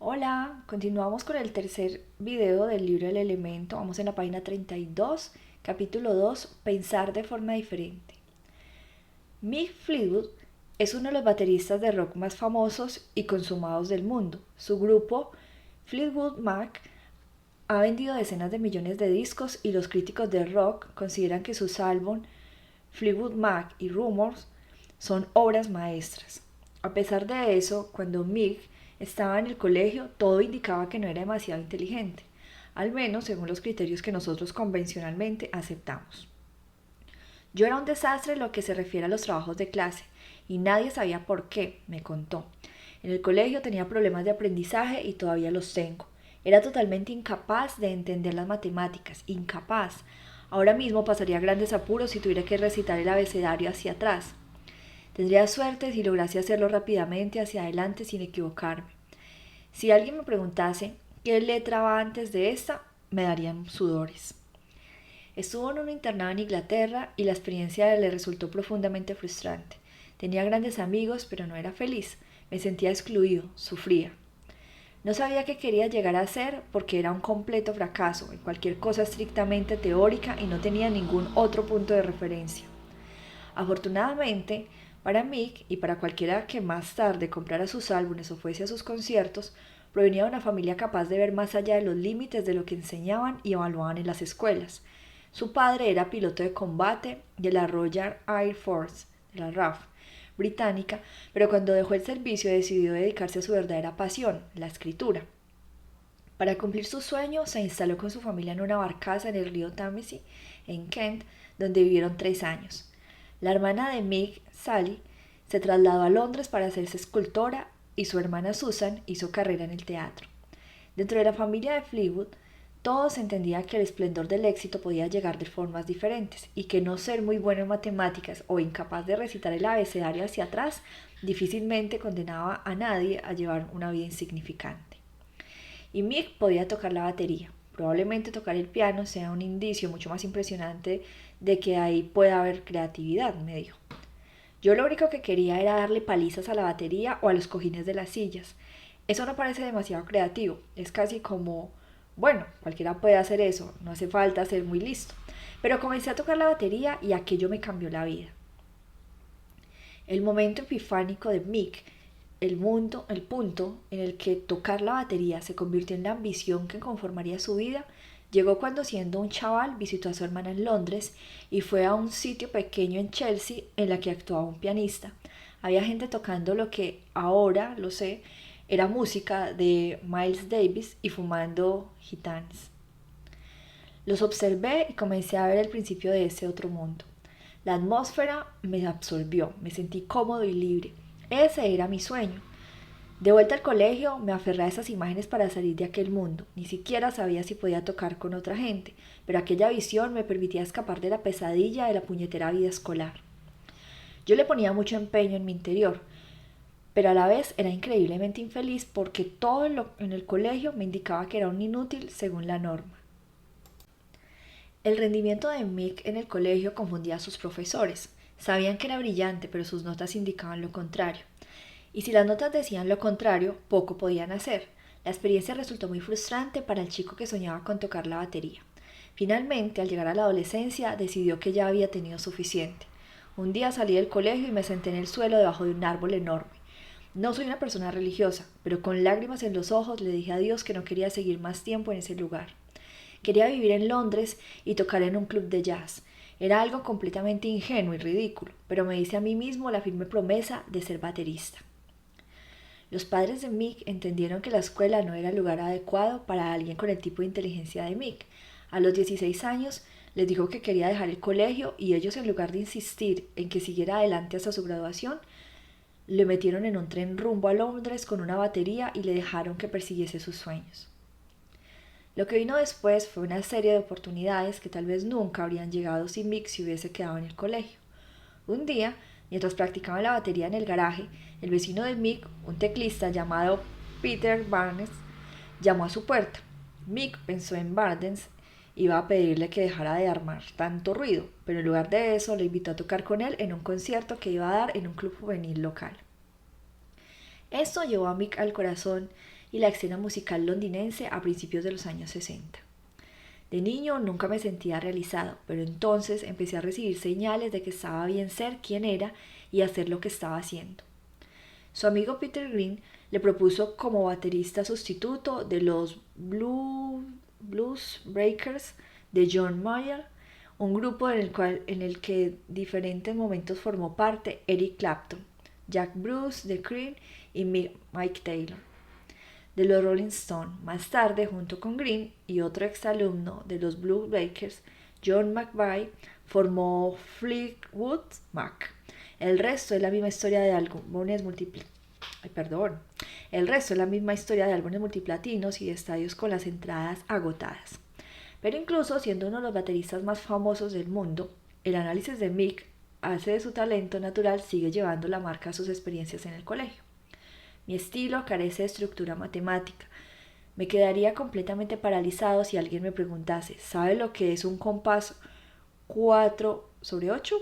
Hola, continuamos con el tercer video del libro El Elemento. Vamos en la página 32, capítulo 2, Pensar de forma diferente. Mick Fleetwood es uno de los bateristas de rock más famosos y consumados del mundo. Su grupo, Fleetwood Mac, ha vendido decenas de millones de discos y los críticos de rock consideran que sus álbumes Fleetwood Mac y Rumours son obras maestras. A pesar de eso, cuando Mick estaba en el colegio, todo indicaba que no era demasiado inteligente, al menos según los criterios que nosotros convencionalmente aceptamos. Yo era un desastre en lo que se refiere a los trabajos de clase, y nadie sabía por qué, me contó. En el colegio tenía problemas de aprendizaje y todavía los tengo. Era totalmente incapaz de entender las matemáticas, incapaz. Ahora mismo pasaría grandes apuros si tuviera que recitar el abecedario hacia atrás. Tendría suerte si lograse hacerlo rápidamente hacia adelante sin equivocarme. Si alguien me preguntase qué letra va antes de esta, me darían sudores. Estuvo en un internado en Inglaterra y la experiencia le resultó profundamente frustrante. Tenía grandes amigos, pero no era feliz. Me sentía excluido, sufría. No sabía qué quería llegar a ser porque era un completo fracaso en cualquier cosa estrictamente teórica y no tenía ningún otro punto de referencia. Afortunadamente, para Mick y para cualquiera que más tarde comprara sus álbumes o fuese a sus conciertos, provenía de una familia capaz de ver más allá de los límites de lo que enseñaban y evaluaban en las escuelas. Su padre era piloto de combate de la Royal Air Force, de la RAF, británica, pero cuando dejó el servicio decidió dedicarse a su verdadera pasión, la escritura. Para cumplir su sueño, se instaló con su familia en una barcaza en el río Támesis, en Kent, donde vivieron 3 años. La hermana de Mick, Sally, se trasladó a Londres para hacerse escultora y su hermana Susan hizo carrera en el teatro. Dentro de la familia de Fleetwood, todos entendían que el esplendor del éxito podía llegar de formas diferentes y que no ser muy bueno en matemáticas o incapaz de recitar el abecedario hacia atrás difícilmente condenaba a nadie a llevar una vida insignificante. Y Mick podía tocar la batería. Probablemente tocar el piano sea un indicio mucho más impresionante de que ahí pueda haber creatividad, me dijo. Yo lo único que quería era darle palizas a la batería o a los cojines de las sillas. Eso no parece demasiado creativo, es casi como, bueno, cualquiera puede hacer eso, no hace falta ser muy listo. Pero comencé a tocar la batería y aquello me cambió la vida. El momento epifánico de Mick, el punto en el que tocar la batería se convirtió en la ambición que conformaría su vida, llegó cuando siendo un chaval visitó a su hermana en Londres y fue a un sitio pequeño en Chelsea en la que actuaba un pianista. Había gente tocando lo que ahora, lo sé, era música de Miles Davis y fumando gitanes. Los observé y comencé a ver el principio de ese otro mundo. La atmósfera me absorbió, me sentí cómodo y libre. Ese era mi sueño. De vuelta al colegio, me aferré a esas imágenes para salir de aquel mundo. Ni siquiera sabía si podía tocar con otra gente, pero aquella visión me permitía escapar de la pesadilla de la puñetera vida escolar. Yo le ponía mucho empeño en mi interior, pero a la vez era increíblemente infeliz porque todo en el colegio me indicaba que era un inútil según la norma. El rendimiento de Mick en el colegio confundía a sus profesores. Sabían que era brillante, pero sus notas indicaban lo contrario. Y si las notas decían lo contrario, poco podían hacer. La experiencia resultó muy frustrante para el chico que soñaba con tocar la batería. Finalmente, al llegar a la adolescencia, decidió que ya había tenido suficiente. Un día salí del colegio y me senté en el suelo debajo de un árbol enorme. No soy una persona religiosa, pero con lágrimas en los ojos le dije a Dios que no quería seguir más tiempo en ese lugar. Quería vivir en Londres y tocar en un club de jazz. Era algo completamente ingenuo y ridículo, pero me hice a mí mismo la firme promesa de ser baterista. Los padres de Mick entendieron que la escuela no era el lugar adecuado para alguien con el tipo de inteligencia de Mick. A los 16 años les dijo que quería dejar el colegio y ellos, en lugar de insistir en que siguiera adelante hasta su graduación, le metieron en un tren rumbo a Londres con una batería y le dejaron que persiguiese sus sueños. Lo que vino después fue una serie de oportunidades que tal vez nunca habrían llegado si Mick se hubiese quedado en el colegio. Un día, mientras practicaba la batería en el garaje, el vecino de Mick, un teclista llamado Peter Barnes, llamó a su puerta. Mick pensó en Barnes, iba a pedirle que dejara de armar tanto ruido, pero en lugar de eso le invitó a tocar con él en un concierto que iba a dar en un club juvenil local. Esto llevó a Mick al corazón y la escena musical londinense a principios de los años 60. De niño nunca me sentía realizado, pero entonces empecé a recibir señales de que estaba bien ser quien era y hacer lo que estaba haciendo. Su amigo Peter Green le propuso como baterista sustituto de los Blues Breakers de John Mayer, un grupo en el que en diferentes momentos formó parte Eric Clapton, Jack Bruce de Cream y Mike Taylor de los Rolling Stones. Más tarde, junto con Green y otro exalumno de los Blues Breakers, John McVie, formó Fleetwood Mac. El resto es la misma historia de álbumes multiplatinos y de estadios con las entradas agotadas. Pero incluso siendo uno de los bateristas más famosos del mundo, el análisis de Mick hace de su talento natural sigue llevando la marca a sus experiencias en el colegio. Mi estilo carece de estructura matemática. Me quedaría completamente paralizado si alguien me preguntase, ¿sabe lo que es un compás 4/8?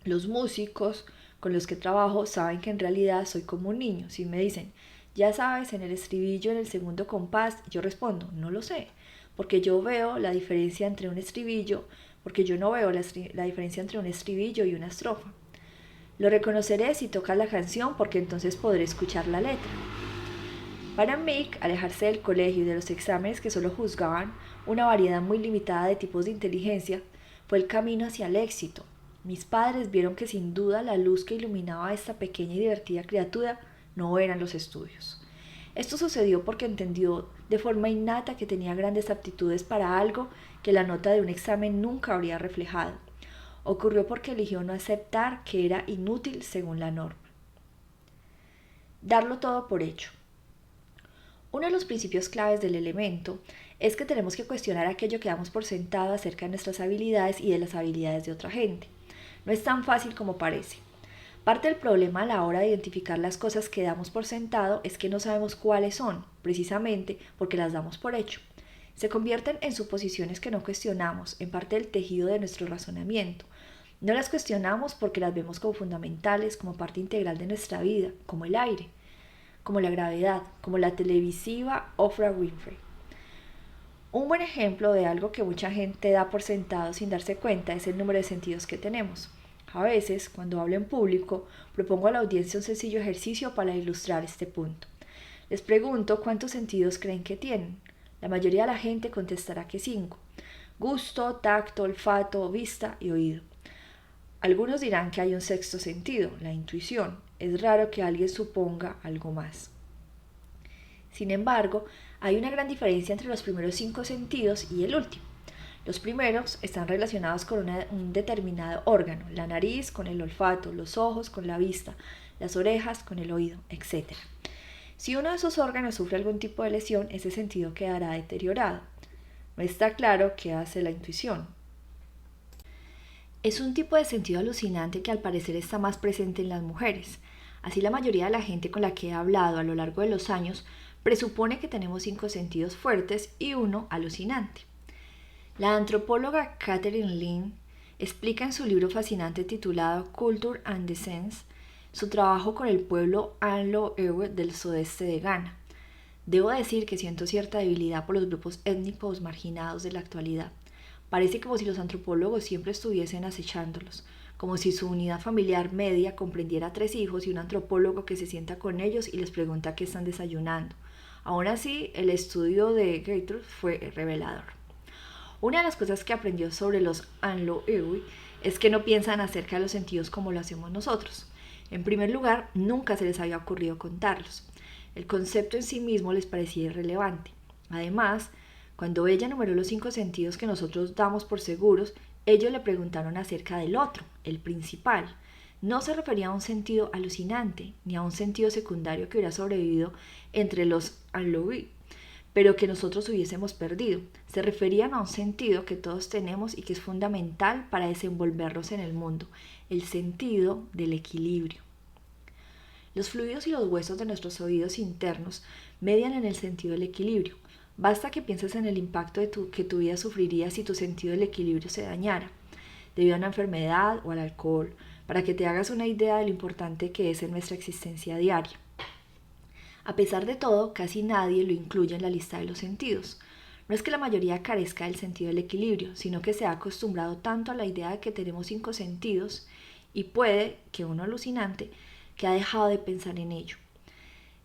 Los músicos con los que trabajo saben que en realidad soy como un niño. Si me dicen, ya sabes, en el estribillo, en el segundo compás, yo respondo, no lo sé, porque yo veo la diferencia entre un estribillo, porque yo no veo la diferencia entre un estribillo y una estrofa. Lo reconoceré si tocas la canción porque entonces podré escuchar la letra. Para Mick, alejarse del colegio y de los exámenes que solo juzgaban una variedad muy limitada de tipos de inteligencia fue el camino hacia el éxito. Mis padres vieron que sin duda la luz que iluminaba a esta pequeña y divertida criatura no eran los estudios. Esto sucedió porque entendió de forma innata que tenía grandes aptitudes para algo que la nota de un examen nunca habría reflejado. Ocurrió porque eligió no aceptar que era inútil según la norma. Darlo todo por hecho. Uno de los principios claves del elemento es que tenemos que cuestionar aquello que damos por sentado acerca de nuestras habilidades y de las habilidades de otra gente. No es tan fácil como parece. Parte del problema a la hora de identificar las cosas que damos por sentado es que no sabemos cuáles son, precisamente porque las damos por hecho. Se convierten en suposiciones que no cuestionamos, en parte del tejido de nuestro razonamiento. No las cuestionamos porque las vemos como fundamentales, como parte integral de nuestra vida, como el aire, como la gravedad, como la televisiva Oprah Winfrey. Un buen ejemplo de algo que mucha gente da por sentado sin darse cuenta es el número de sentidos que tenemos. A veces, cuando hablo en público, propongo a la audiencia un sencillo ejercicio para ilustrar este punto. Les pregunto cuántos sentidos creen que tienen. La mayoría de la gente contestará que 5. Gusto, tacto, olfato, vista y oído. Algunos dirán que hay un sexto sentido, la intuición. Es raro que alguien suponga algo más. Sin embargo, hay una gran diferencia entre los primeros 5 sentidos y el último. Los primeros están relacionados con un determinado órgano, la nariz con el olfato, los ojos con la vista, las orejas con el oído, etc. Si uno de esos órganos sufre algún tipo de lesión, ese sentido quedará deteriorado. No está claro qué hace la intuición. Es un tipo de sentido alucinante que al parecer está más presente en las mujeres. Así la mayoría de la gente con la que he hablado a lo largo de los años presupone que tenemos 5 sentidos fuertes y uno alucinante. La antropóloga Catherine Lynn explica en su libro fascinante titulado Culture and the Sense su trabajo con el pueblo Anglo-Ewe del sudeste de Ghana. Debo decir que siento cierta debilidad por los grupos étnicos marginados de la actualidad. Parece como si los antropólogos siempre estuviesen acechándolos, como si su unidad familiar media comprendiera 3 hijos y un antropólogo que se sienta con ellos y les pregunta qué están desayunando. Aún así, el estudio de Gertrude fue revelador. Una de las cosas que aprendió sobre los Anglo-Ewe es que no piensan acerca de los sentidos como lo hacemos nosotros. En primer lugar, nunca se les había ocurrido contarlos. El concepto en sí mismo les parecía irrelevante. Además, cuando ella enumeró los 5 sentidos que nosotros damos por seguros, ellos le preguntaron acerca del otro, el principal. No se refería a un sentido alucinante, ni a un sentido secundario que hubiera sobrevivido entre los Anglo-Ewe, pero que nosotros hubiésemos perdido. Se referían a un sentido que todos tenemos y que es fundamental para desenvolvernos en el mundo, el sentido del equilibrio. Los fluidos y los huesos de nuestros oídos internos median en el sentido del equilibrio. Basta que pienses en el impacto que tu vida sufriría si tu sentido del equilibrio se dañara, debido a una enfermedad o al alcohol, para que te hagas una idea de lo importante que es en nuestra existencia diaria. A pesar de todo, casi nadie lo incluye en la lista de los sentidos. No es que la mayoría carezca del sentido del equilibrio, sino que se ha acostumbrado tanto a la idea de que tenemos 5 sentidos, y puede que uno alucinante, que ha dejado de pensar en ello.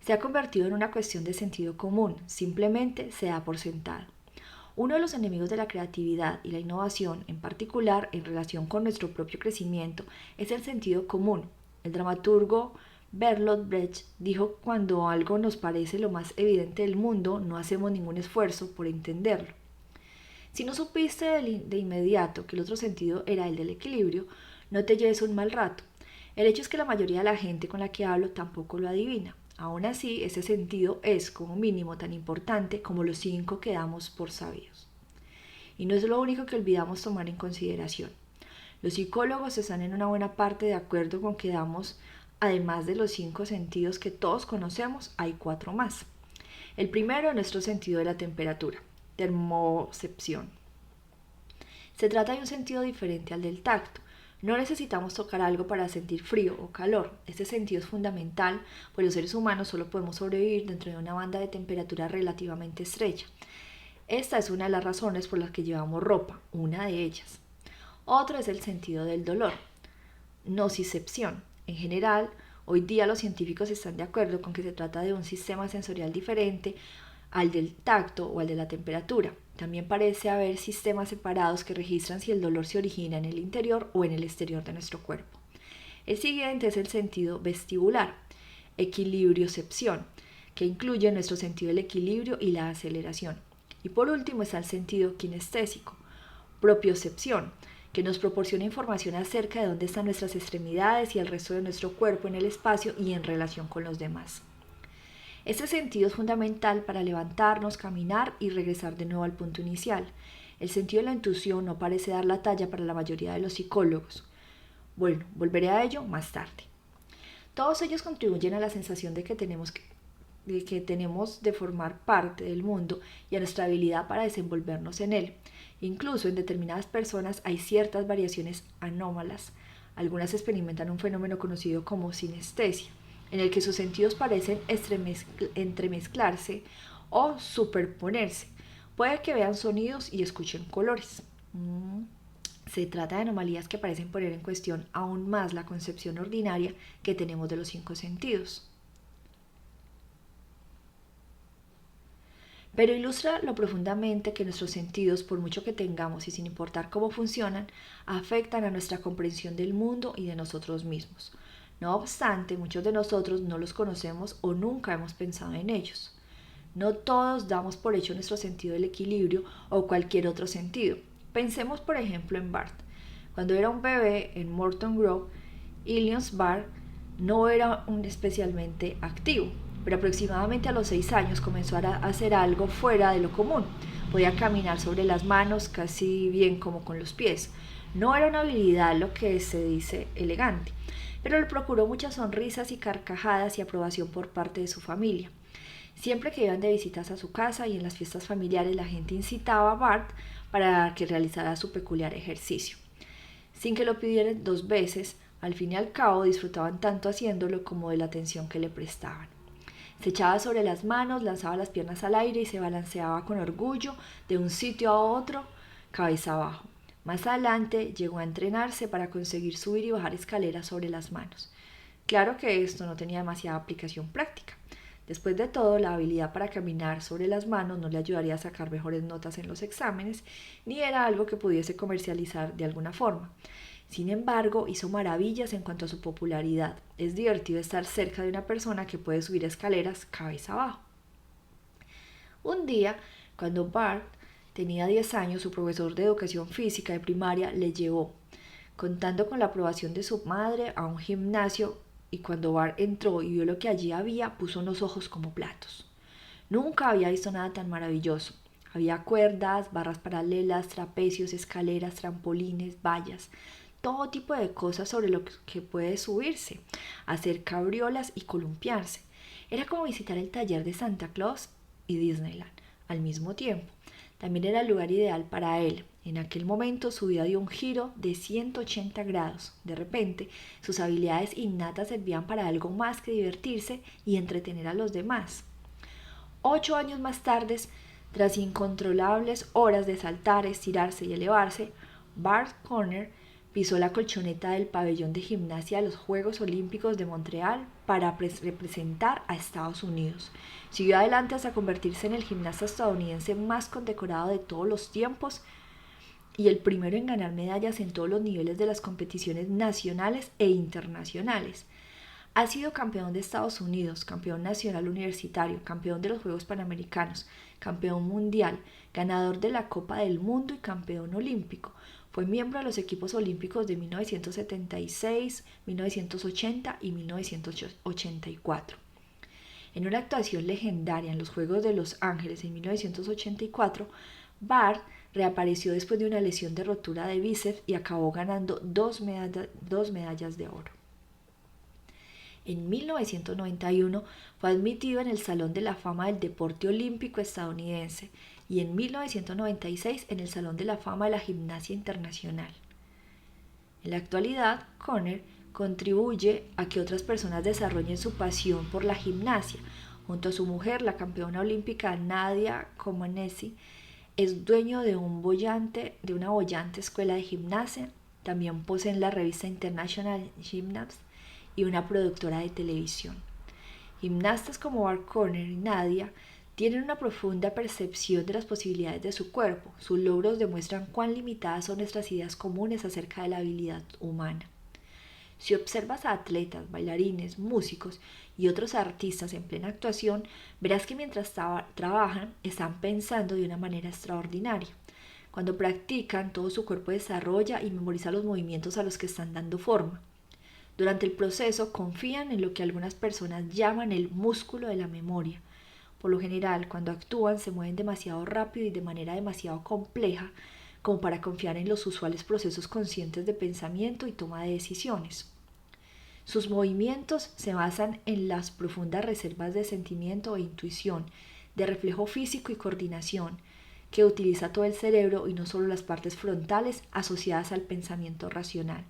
Se ha convertido en una cuestión de sentido común, simplemente se da por sentado. Uno de los enemigos de la creatividad y la innovación, en particular en relación con nuestro propio crecimiento, es el sentido común. El dramaturgo Bertolt Brecht dijo: cuando algo nos parece lo más evidente del mundo, no hacemos ningún esfuerzo por entenderlo. Si no supiste de inmediato que el otro sentido era el del equilibrio, no te lleves un mal rato. El hecho es que la mayoría de la gente con la que hablo tampoco lo adivina. Aún así, ese sentido es, como mínimo, tan importante como los 5 que damos por sabidos. Y no es lo único que olvidamos tomar en consideración. Los psicólogos están en una buena parte de acuerdo con que damos, además de los 5 sentidos que todos conocemos, hay 4 más. El primero es nuestro sentido de la temperatura, termocepción. Se trata de un sentido diferente al del tacto. No necesitamos tocar algo para sentir frío o calor. Este sentido es fundamental, pues los seres humanos solo podemos sobrevivir dentro de una banda de temperatura relativamente estrecha. Esta es una de las razones por las que llevamos ropa, una de ellas. Otro es el sentido del dolor, nocicepción. En general, hoy día los científicos están de acuerdo con que se trata de un sistema sensorial diferente al del tacto o al de la temperatura. También parece haber sistemas separados que registran si el dolor se origina en el interior o en el exterior de nuestro cuerpo. El siguiente es el sentido vestibular, equilibriocepción, que incluye nuestro sentido del equilibrio y la aceleración. Y por último está el sentido kinestésico, propiocepción, que nos proporciona información acerca de dónde están nuestras extremidades y el resto de nuestro cuerpo en el espacio y en relación con los demás. Este sentido es fundamental para levantarnos, caminar y regresar de nuevo al punto inicial. El sentido de la intuición no parece dar la talla para la mayoría de los psicólogos. Bueno, volveré a ello más tarde. Todos ellos contribuyen a la sensación de que tenemos de formar parte del mundo y a nuestra habilidad para desenvolvernos en él. Incluso en determinadas personas hay ciertas variaciones anómalas. Algunas experimentan un fenómeno conocido como sinestesia, en el que sus sentidos parecen entremezclarse o superponerse. Puede que vean sonidos y escuchen colores. Se trata de anomalías que parecen poner en cuestión aún más la concepción ordinaria que tenemos de los 5 sentidos. Pero ilustra lo profundamente que nuestros sentidos, por mucho que tengamos y sin importar cómo funcionan, afectan a nuestra comprensión del mundo y de nosotros mismos. No obstante, muchos de nosotros no los conocemos o nunca hemos pensado en ellos. No todos damos por hecho nuestro sentido del equilibrio o cualquier otro sentido. Pensemos por ejemplo en Bart. Cuando era un bebé en Morton Grove, Illinois, Bart no era especialmente activo, pero aproximadamente a los 6 años comenzó a hacer algo fuera de lo común. Podía caminar sobre las manos casi bien como con los pies. No era una habilidad lo que se dice elegante, pero le procuró muchas sonrisas y carcajadas y aprobación por parte de su familia. Siempre que iban de visitas a su casa y en las fiestas familiares, la gente incitaba a Bart para que realizara su peculiar ejercicio. Sin que lo pidieran 2 veces, al fin y al cabo disfrutaban tanto haciéndolo como de la atención que le prestaban. Se echaba sobre las manos, lanzaba las piernas al aire y se balanceaba con orgullo de un sitio a otro, cabeza abajo. Más adelante llegó a entrenarse para conseguir subir y bajar escaleras sobre las manos. Claro que esto no tenía demasiada aplicación práctica. Después de todo, la habilidad para caminar sobre las manos no le ayudaría a sacar mejores notas en los exámenes, ni era algo que pudiese comercializar de alguna forma. Sin embargo, hizo maravillas en cuanto a su popularidad. Es divertido estar cerca de una persona que puede subir escaleras cabeza abajo. Un día, cuando Bart tenía 10 años, su profesor de educación física de primaria le llevó, contando con la aprobación de su madre, a un gimnasio, y cuando Bart entró y vio lo que allí había, puso unos ojos como platos. Nunca había visto nada tan maravilloso. Había cuerdas, barras paralelas, trapecios, escaleras, trampolines, vallas, todo tipo de cosas sobre lo que puede subirse, hacer cabriolas y columpiarse. Era como visitar el taller de Santa Claus y Disneyland al mismo tiempo. También era el lugar ideal para él. En aquel momento su vida dio un giro de 180 grados. De repente, sus habilidades innatas servían para algo más que divertirse y entretener a los demás. 8 años más tarde, tras incontrolables horas de saltar, estirarse y elevarse, Bart Conner pisó la colchoneta del pabellón de gimnasia de los Juegos Olímpicos de Montreal para representar a Estados Unidos. Siguió adelante hasta convertirse en el gimnasta estadounidense más condecorado de todos los tiempos y el primero en ganar medallas en todos los niveles de las competiciones nacionales e internacionales. Ha sido campeón de Estados Unidos, campeón nacional universitario, campeón de los Juegos Panamericanos, campeón mundial, ganador de la Copa del Mundo y campeón olímpico. Fue miembro de los equipos olímpicos de 1976, 1980 y 1984. En una actuación legendaria en los Juegos de Los Ángeles en 1984, Bart reapareció después de una lesión de rotura de bíceps y acabó ganando dos medallas de oro. En 1991 fue admitido en el Salón de la Fama del Deporte Olímpico estadounidense y en 1996 en el Salón de la Fama de la Gimnasia Internacional. En la actualidad, Conner contribuye a que otras personas desarrollen su pasión por la gimnasia. Junto a su mujer, la campeona olímpica Nadia Comaneci, es dueño de una bollante escuela de gimnasia. También poseen la revista International Gymnasts y una productora de televisión. Gimnastas como Bart Conner y Nadia tienen una profunda percepción de las posibilidades de su cuerpo. Sus logros demuestran cuán limitadas son nuestras ideas comunes acerca de la habilidad humana. Si observas a atletas, bailarines, músicos y otros artistas en plena actuación, verás que mientras trabajan están pensando de una manera extraordinaria. Cuando practican, todo su cuerpo desarrolla y memoriza los movimientos a los que están dando forma. Durante el proceso confían en lo que algunas personas llaman el músculo de la memoria. Por lo general, cuando actúan se mueven demasiado rápido y de manera demasiado compleja como para confiar en los usuales procesos conscientes de pensamiento y toma de decisiones. Sus movimientos se basan en las profundas reservas de sentimiento e intuición, de reflejo físico y coordinación, que utiliza todo el cerebro y no solo las partes frontales asociadas al pensamiento racional.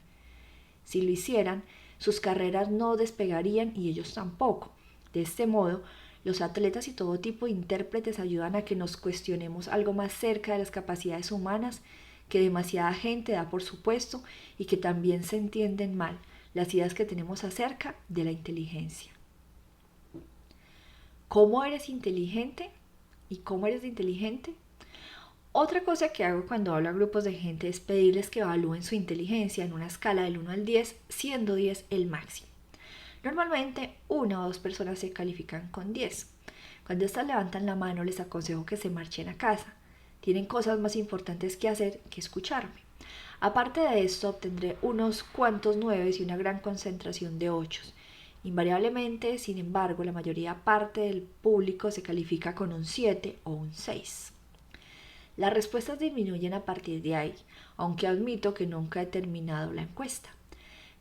Si lo hicieran, sus carreras no despegarían y ellos tampoco. De este modo, los atletas y todo tipo de intérpretes ayudan a que nos cuestionemos algo más cerca de las capacidades humanas que demasiada gente da por supuesto y que también se entienden mal, las ideas que tenemos acerca de la inteligencia. ¿Cómo eres inteligente? ¿Y cómo eres inteligente? Otra cosa que hago cuando hablo a grupos de gente es pedirles que evalúen su inteligencia en una escala del 1 al 10, siendo 10 el máximo. Normalmente, 1 o 2 personas se califican con 10. Cuando estas levantan la mano, les aconsejo que se marchen a casa. Tienen cosas más importantes que hacer que escucharme. Aparte de esto, obtendré unos cuantos 9 y una gran concentración de 8. Invariablemente, sin embargo, la mayoría parte del público se califica con un 7 o un 6. Las respuestas disminuyen a partir de ahí, aunque admito que nunca he terminado la encuesta.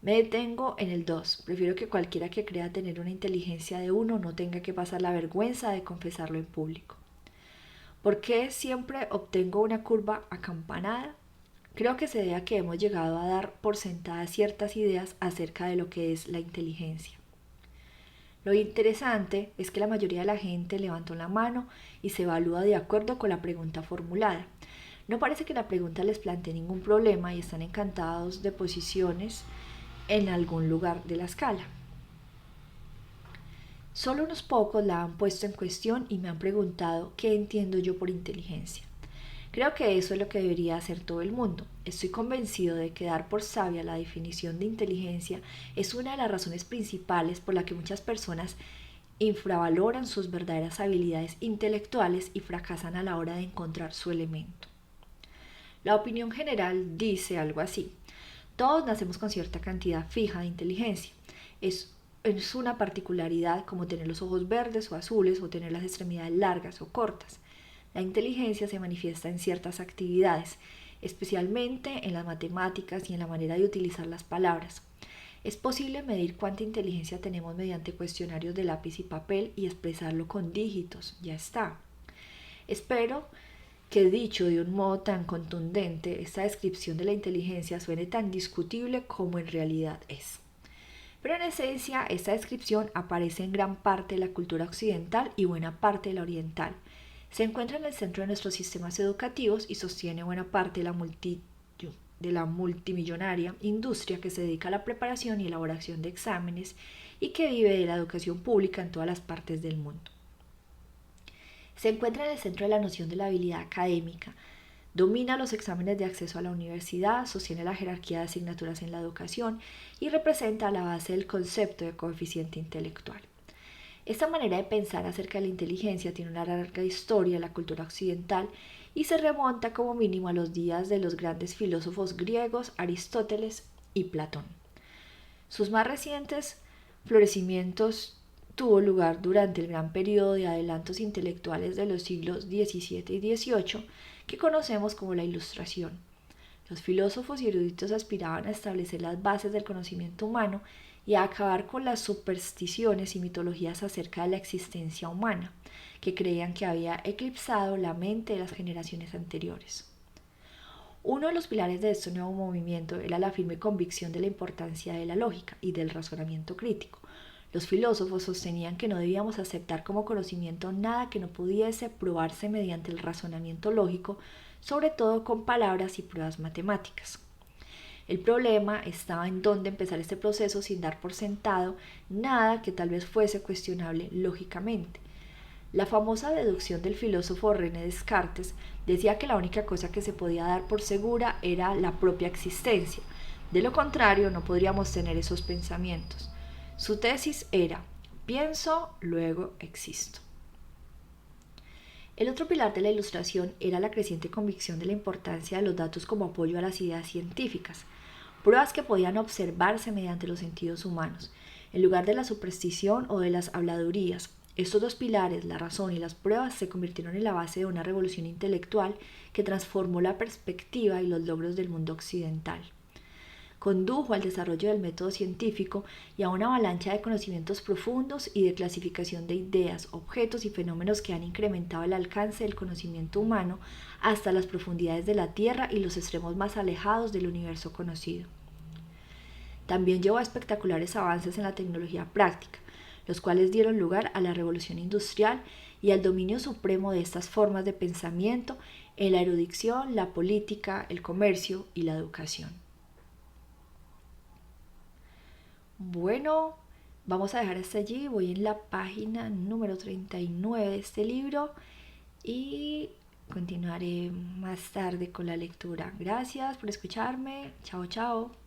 Me detengo en el 2. Prefiero que cualquiera que crea tener una inteligencia de 1 no tenga que pasar la vergüenza de confesarlo en público. ¿Por qué siempre obtengo una curva acampanada? Creo que se debe a que hemos llegado a dar por sentadas ciertas ideas acerca de lo que es la inteligencia. Lo interesante es que la mayoría de la gente levantó la mano y se evalúa de acuerdo con la pregunta formulada. No parece que la pregunta les plantee ningún problema y están encantados de posiciones en algún lugar de la escala. Solo unos pocos la han puesto en cuestión y me han preguntado qué entiendo yo por inteligencia. Creo que eso es lo que debería hacer todo el mundo. Estoy convencido de que dar por sabia la definición de inteligencia es una de las razones principales por la que muchas personas infravaloran sus verdaderas habilidades intelectuales y fracasan a la hora de encontrar su elemento. La opinión general dice algo así: todos nacemos con cierta cantidad fija de inteligencia. Es una particularidad como tener los ojos verdes o azules o tener las extremidades largas o cortas. La inteligencia se manifiesta en ciertas actividades, especialmente en las matemáticas y en la manera de utilizar las palabras. Es posible medir cuánta inteligencia tenemos mediante cuestionarios de lápiz y papel y expresarlo con dígitos. Ya está. Espero que dicho de un modo tan contundente, esta descripción de la inteligencia suene tan discutible como en realidad es. Pero en esencia, esta descripción aparece en gran parte de la cultura occidental y buena parte de la oriental. Se encuentra en el centro de nuestros sistemas educativos y sostiene buena parte de la multimillonaria industria que se dedica a la preparación y elaboración de exámenes y que vive de la educación pública en todas las partes del mundo. Se encuentra en el centro de la noción de la habilidad académica, domina los exámenes de acceso a la universidad, sostiene la jerarquía de asignaturas en la educación y representa la base del concepto de coeficiente intelectual. Esta manera de pensar acerca de la inteligencia tiene una larga historia en la cultura occidental y se remonta como mínimo a los días de los grandes filósofos griegos Aristóteles y Platón. Sus más recientes florecimientos tuvo lugar durante el gran periodo de adelantos intelectuales de los siglos XVII y XVIII que conocemos como la Ilustración. Los filósofos y eruditos aspiraban a establecer las bases del conocimiento humano y a acabar con las supersticiones y mitologías acerca de la existencia humana, que creían que había eclipsado la mente de las generaciones anteriores. Uno de los pilares de este nuevo movimiento era la firme convicción de la importancia de la lógica y del razonamiento crítico. Los filósofos sostenían que no debíamos aceptar como conocimiento nada que no pudiese probarse mediante el razonamiento lógico, sobre todo con palabras y pruebas matemáticas. El problema estaba en dónde empezar este proceso sin dar por sentado nada que tal vez fuese cuestionable lógicamente. La famosa deducción del filósofo René Descartes decía que la única cosa que se podía dar por segura era la propia existencia. De lo contrario, no podríamos tener esos pensamientos. Su tesis era: pienso, luego existo. El otro pilar de la Ilustración era la creciente convicción de la importancia de los datos como apoyo a las ideas científicas, pruebas que podían observarse mediante los sentidos humanos, en lugar de la superstición o de las habladurías. Estos dos pilares, la razón y las pruebas, se convirtieron en la base de una revolución intelectual que transformó la perspectiva y los logros del mundo occidental. Condujo al desarrollo del método científico y a una avalancha de conocimientos profundos y de clasificación de ideas, objetos y fenómenos que han incrementado el alcance del conocimiento humano hasta las profundidades de la Tierra y los extremos más alejados del universo conocido. También llevó a espectaculares avances en la tecnología práctica, los cuales dieron lugar a la revolución industrial y al dominio supremo de estas formas de pensamiento en la erudición, la política, el comercio y la educación. Bueno, vamos a dejar hasta allí. Voy en la página número 39 de este libro y continuaré más tarde con la lectura. Gracias por escucharme. Chao, chao.